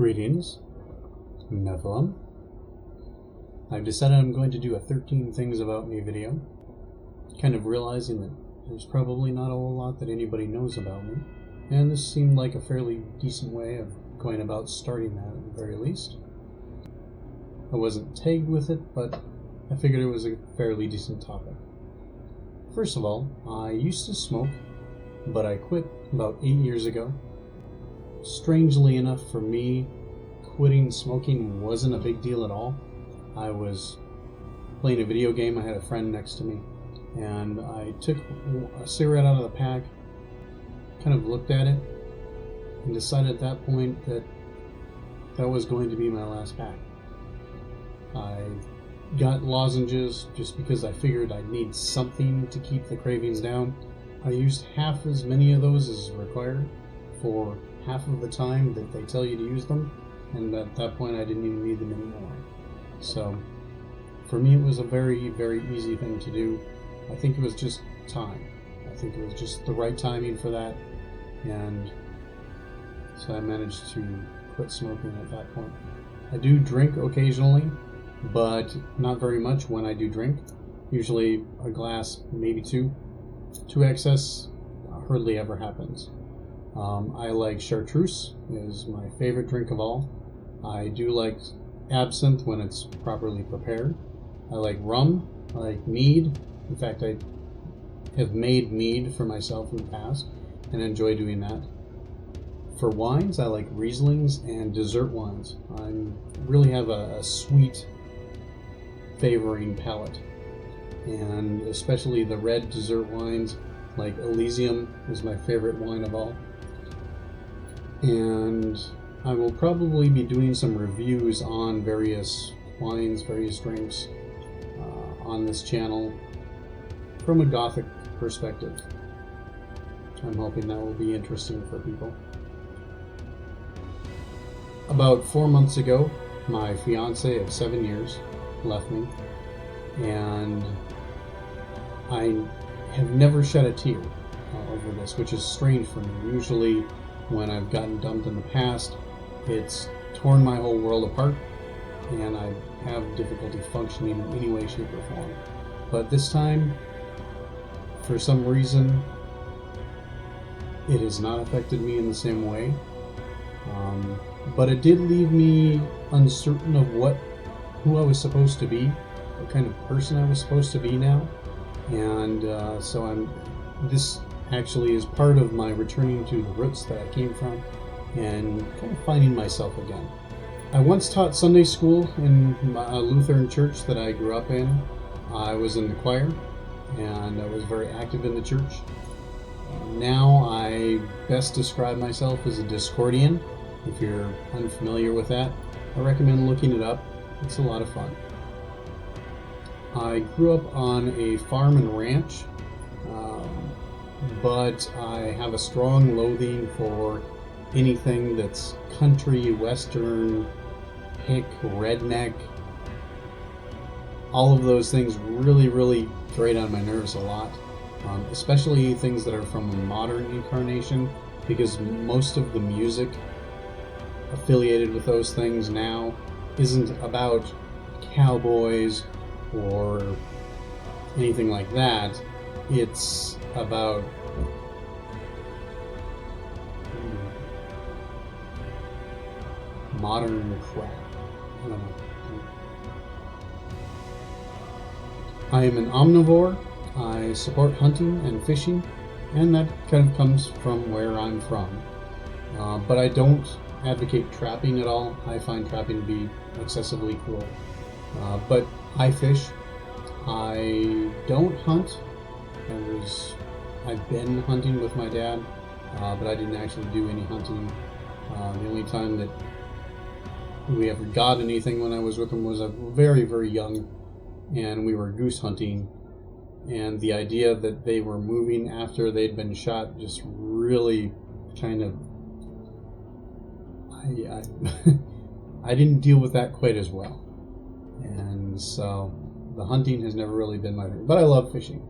Greetings, Nephilim. I've decided I'm going to do a 13 Things About Me video, kind of realizing that there's probably not a whole lot that anybody knows about me, and this seemed like a fairly decent way of going about starting that at the very least. I wasn't tagged with it, but I figured it was a fairly decent topic. First of all, I used to smoke, but I quit about 8 years ago. Strangely enough for me, quitting smoking wasn't a big deal at all. I was playing a video game, I had a friend next to me, and I took a cigarette out of the pack, kind of looked at it, and decided at that point that that was going to be my last pack. I got lozenges just because I figured I'd need something to keep the cravings down. I used half as many of those as required for half of the time that they tell you to use them, and at that point I didn't even need them anymore. So for me it was a very, very easy thing to do. I think it was just time. I think it was just the right timing for that, and so I managed to quit smoking at that point. I do drink occasionally, but not very much when I do drink. Usually a glass, maybe two. To excess hardly ever happens. I like chartreuse, is my favorite drink of all. I do like absinthe when it's properly prepared. I like rum, I like mead. In fact, I have made mead for myself in the past and enjoy doing that. For wines, I like Rieslings and dessert wines. I really have a sweet favoring palate, and especially the red dessert wines like Elysium is my favorite wine of all. And I will probably be doing some reviews on various wines, various drinks on this channel from a gothic perspective. I'm hoping that will be interesting for people. About 4 months ago, my fiance of 7 years left me, and I have never shed a tear over this, which is strange for me. Usually when I've gotten dumped in the past, it's torn my whole world apart, and I have difficulty functioning in any way, shape, or form. But this time, for some reason, it has not affected me in the same way. But it did leave me uncertain of who I was supposed to be, what kind of person I was supposed to be now. And so this actually is part of my returning to the roots that I came from and kind of finding myself again. I once taught Sunday school in a Lutheran church that I grew up in. I was in the choir, and I was very active in the church. Now I best describe myself as a Discordian. If you're unfamiliar with that, I recommend looking it up. It's a lot of fun. I grew up on a farm and ranch, but I have a strong loathing for anything that's country, western, hick, redneck. All of those things really, really grate on my nerves a lot, especially things that are from a modern incarnation, because most of the music affiliated with those things now isn't about cowboys or anything like that. It's about modern crap. I don't know. I am an omnivore. I support hunting and fishing, and that kind of comes from where I'm from. But I don't advocate trapping at all. I find trapping to be excessively cruel. But I fish. I don't hunt. I've been hunting with my dad, but I didn't actually do any hunting. The only time that we ever got anything when I was with him was very, very young, and we were goose hunting. And the idea that they were moving after they'd been shot just really kind of... I didn't deal with that quite as well. And so the hunting has never really been my thing, but I love fishing.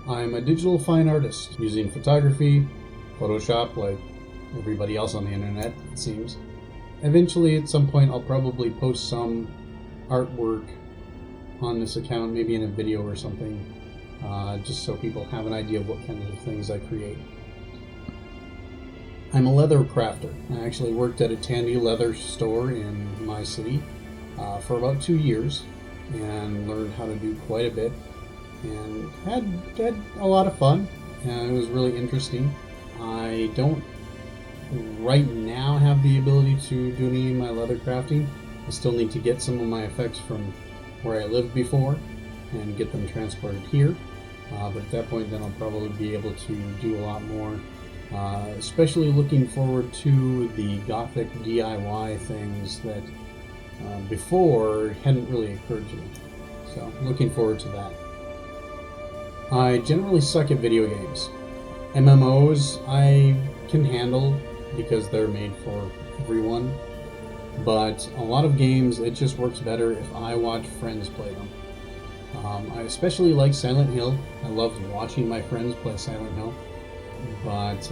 I'm a digital fine artist using photography, Photoshop like everybody else on the internet, it seems. Eventually, at some point, I'll probably post some artwork on this account, maybe in a video or something, just so people have an idea of what kind of things I create. I'm a leather crafter. I actually worked at a Tandy leather store in my city for about 2 years and learned how to do quite a bit and had a lot of fun, and it was really interesting. I don't right now have the ability to do any of my leather crafting. I still need to get some of my effects from where I lived before and get them transported here, but at that point then I'll probably be able to do a lot more, especially looking forward to the Gothic DIY things that before hadn't really occurred to me, so looking forward to that. I generally suck at video games. MMOs I can handle because they're made for everyone, but a lot of games it just works better if I watch friends play them. I especially like Silent Hill. I love watching my friends play Silent Hill, but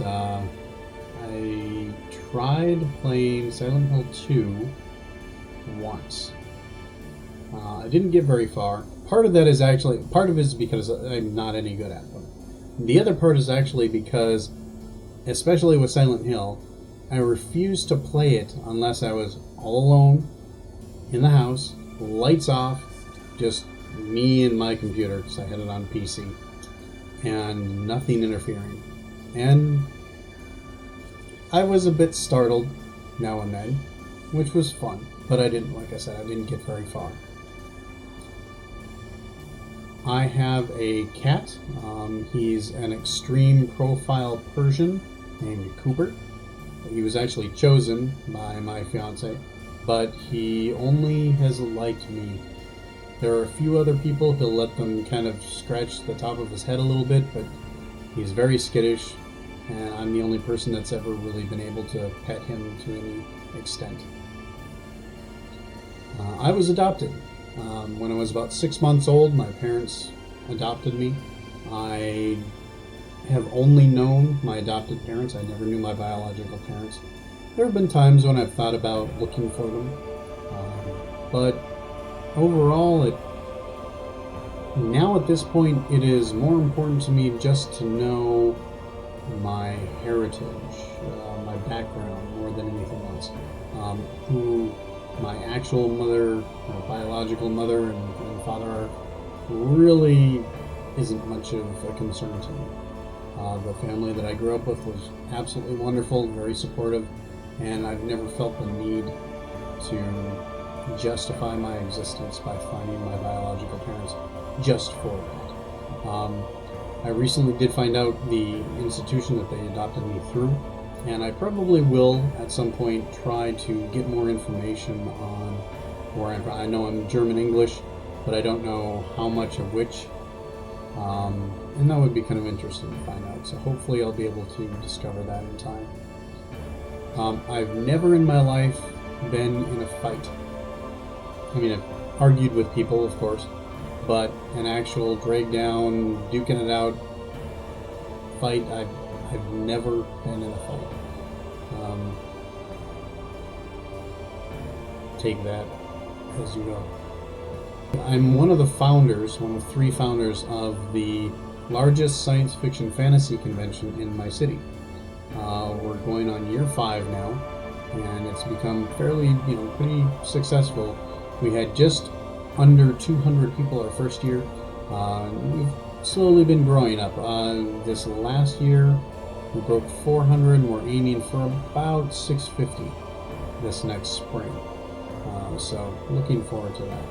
I tried playing Silent Hill 2 once. I didn't get very far. Part of it is because I'm not any good at them. The other part is actually because, especially with Silent Hill, I refused to play it unless I was all alone in the house, lights off, just me and my computer, because I had it on PC, and nothing interfering. And I was a bit startled now and then, which was fun, but like I said, I didn't get very far. I have a cat. He's an extreme profile Persian named Cooper. He was actually chosen by my fiance, but he only has liked me. There are a few other people, he'll let them kind of scratch the top of his head a little bit, but he's very skittish, and I'm the only person that's ever really been able to pet him to any extent. I was adopted. When I was about 6 months old, my parents adopted me. I have only known my adopted parents. I never knew my biological parents. There have been times when I've thought about looking for them, but overall, now at this point, it is more important to me just to know my heritage, my background, more than anything else. Who my actual mother, or biological mother and father are, really isn't much of a concern to me. The family that I grew up with was absolutely wonderful, very supportive, and I've never felt the need to justify my existence by finding my biological parents just for that. I recently did find out the institution that they adopted me through, and I probably will at some point try to get more information on where I'm from. I know I'm German English, but I don't know how much of which, and that would be kind of interesting to find out, so hopefully I'll be able to discover that in time. I've never in my life been in a fight. I mean, I've argued with people, of course, but an actual drag down, duking it out fight, I've never been in a fight. Take that as you will. I'm one of 3 founders of the largest science fiction fantasy convention in my city. We're going on year 5 now, and it's become fairly, pretty successful. We had just under 200 people our first year. We've slowly been growing up. This last year, we broke 400, and we're aiming for about 650 this next spring. So looking forward to that.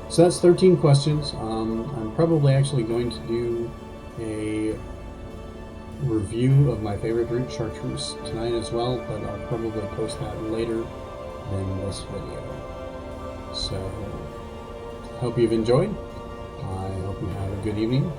So that's 13 questions. I'm probably actually going to do a review of my favorite root chartreuse tonight as well, but I'll probably post that later than this video. So I hope you've enjoyed. I hope you have a good evening.